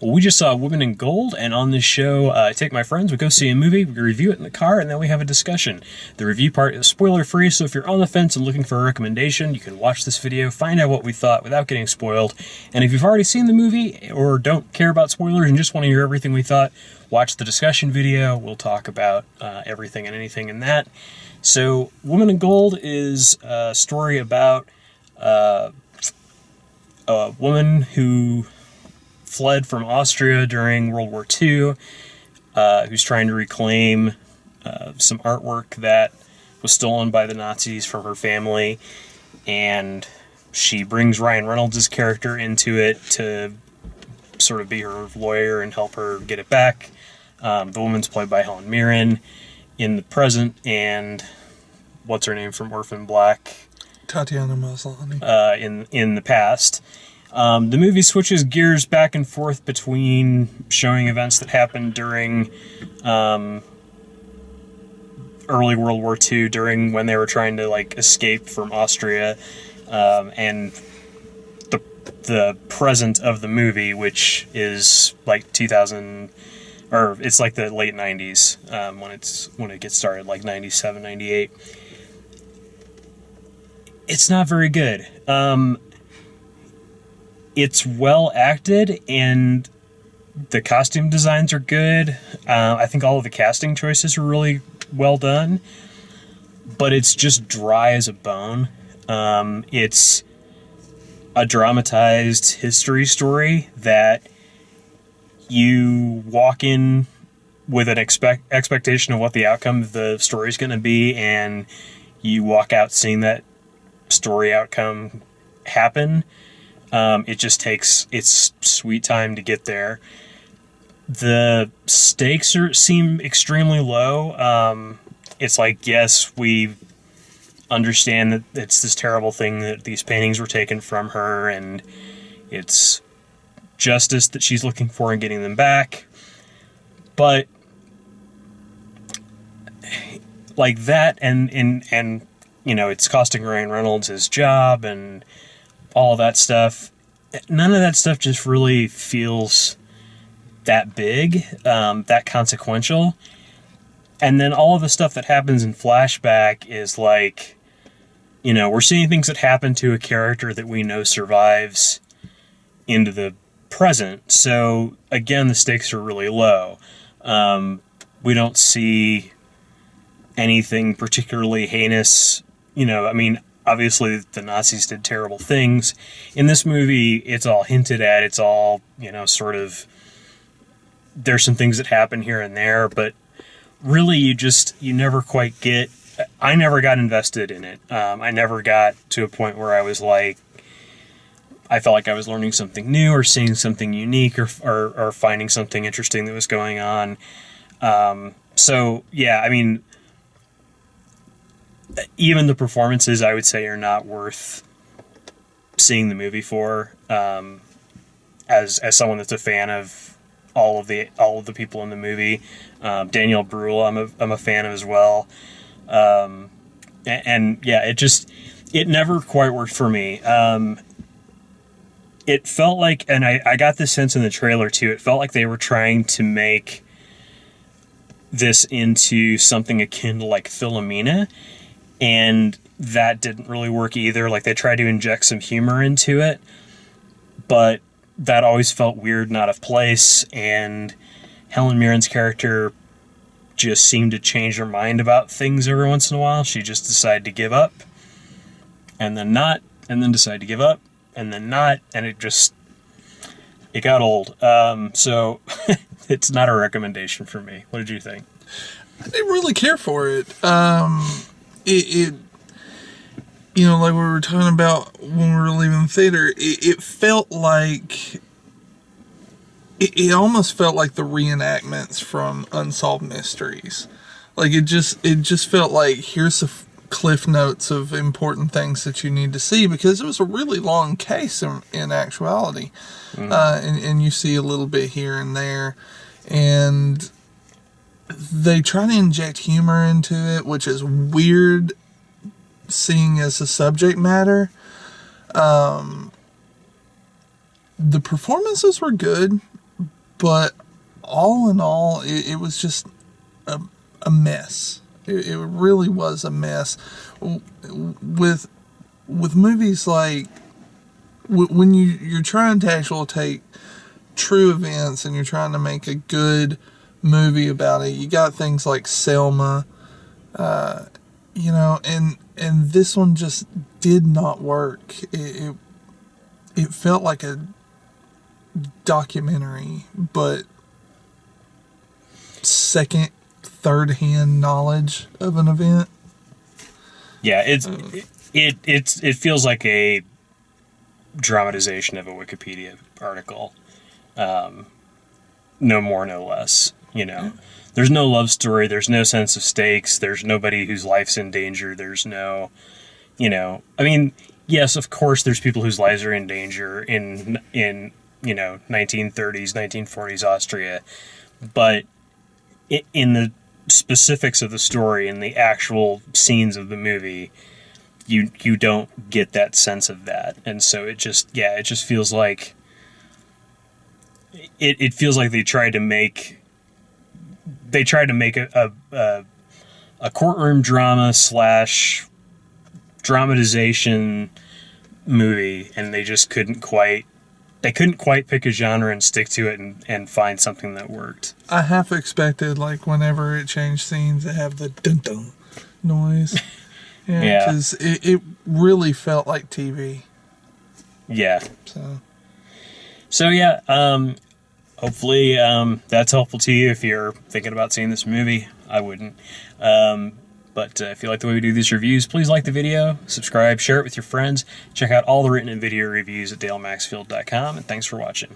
Well, we just saw Women in Gold, and on this show, I take my friends, we go see a movie, we review it in the car, and then we have a discussion. The review part is spoiler-free, so if you're on the fence and looking for a recommendation, you can watch this video, find out what we thought without getting spoiled. And if you've already seen the movie, or don't care about spoilers and just want to hear everything we thought, watch the discussion video. We'll talk about everything and anything in that. So, Women in Gold is a story about a woman who fled from Austria during World War II, who's trying to reclaim some artwork that was stolen by the Nazis from her family, and she brings Ryan Reynolds' character into it to sort of be her lawyer and help her get it back. The woman's played by Helen Mirren in the present, and what's her name from Orphan Black? Tatiana Maslany. In the past. The movie switches gears back and forth between showing events that happened during early World War II, during when they were trying to escape from Austria, and the present of the movie, which is 2000, or it's the late 90s when it gets started, 97, 98. It's not very good. It's well acted, and the costume designs are good. I think all of the casting choices are really well done, but it's just dry as a bone. It's a dramatized history story that you walk in with an expectation of what the outcome of the story is going to be, and you walk out seeing that story outcome happen. It just takes its sweet time to get there. The stakes seem extremely low. It's yes, we understand that it's this terrible thing that these paintings were taken from her, and it's justice that she's looking for and getting them back. But that, and it's costing Ryan Reynolds his job and all that stuff. None of that stuff just really feels that big, that consequential. And then all of the stuff that happens in flashback is we're seeing things that happen to a character that we know survives into the present. So again, the stakes are really low. We don't see anything particularly heinous. Obviously, the Nazis did terrible things. In this movie, it's all hinted at. It's all, sort of... There's some things that happen here and there, but really you never quite get... I never got invested in it. I never got to a point where I was I felt like I was learning something new or seeing something unique or finding something interesting that was going on. So, yeah, even the performances, I would say, are not worth seeing the movie for. As someone that's a fan of all of the people in the movie, Daniel Bruhl, I'm a fan of as well. And yeah, it never quite worked for me. It felt like, and I got this sense in the trailer too. It felt like they were trying to make this into something akin to Philomena. And that didn't really work either. They tried to inject some humor into it, but that always felt weird and out of place. And Helen Mirren's character just seemed to change her mind about things every once in a while. She just decided to give up, and then not, and then decide to give up, and then not, and it got old. So it's not a recommendation for me. What did you think? I didn't really care for it. It like we were talking about when we were leaving the theater, it felt like... It almost felt like the reenactments from Unsolved Mysteries. It just felt like, here's the cliff notes of important things that you need to see, because it was a really long case in actuality. Mm-hmm. And you see a little bit here and there. And they try to inject humor into it, which is weird seeing as a subject matter. The performances were good, but all in all, it was just a mess. It really was a mess. With movies like when you're trying to actually take true events and you're trying to make a good movie about it, you got things like Selma, you know, and this one just did not work. It felt like a documentary, but second, third hand knowledge of an event. Yeah, it feels like a dramatization of a Wikipedia article. No more, no less. You know, there's no love story. There's no sense of stakes. There's nobody whose life's in danger. There's no, you know, I mean, yes, of course, there's people whose lives are in danger in you know, 1930s, 1940s Austria, but in the specifics of the story and the actual scenes of the movie, you don't get that sense of that, and so it just feels like it feels like they tried to make a courtroom drama / dramatization movie, and they just couldn't quite pick a genre and stick to it and find something that worked. I half expected, like, whenever it changed scenes, to have the dun-dun noise. Yeah, because it really felt like TV. Yeah. So yeah, hopefully that's helpful to you if you're thinking about seeing this movie. I wouldn't. But if you like the way we do these reviews, please like the video, subscribe, share it with your friends. Check out all the written and video reviews at dalemaxfield.com, and thanks for watching.